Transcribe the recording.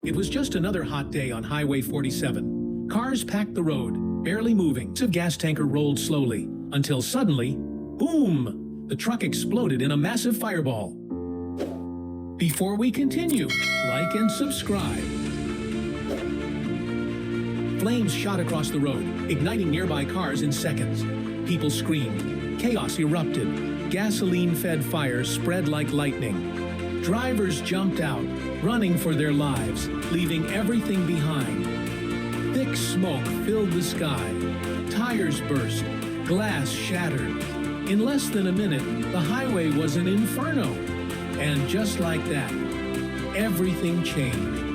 It was just another hot day on Highway 47. Cars packed the road, barely moving. The gas tanker rolled slowly, until suddenly, boom! The truck exploded in a massive fireball. Before we continue, like and subscribe. Flames shot across the road, igniting nearby cars in seconds. People screamed. Chaos erupted. Gasoline-fed fire spread like lightning. Drivers jumped out, running for their lives, leaving everything behind. Thick smoke filled the sky. Tires burst. Glass shattered. In less than a minute, the highway was an inferno. And just like that, everything changed.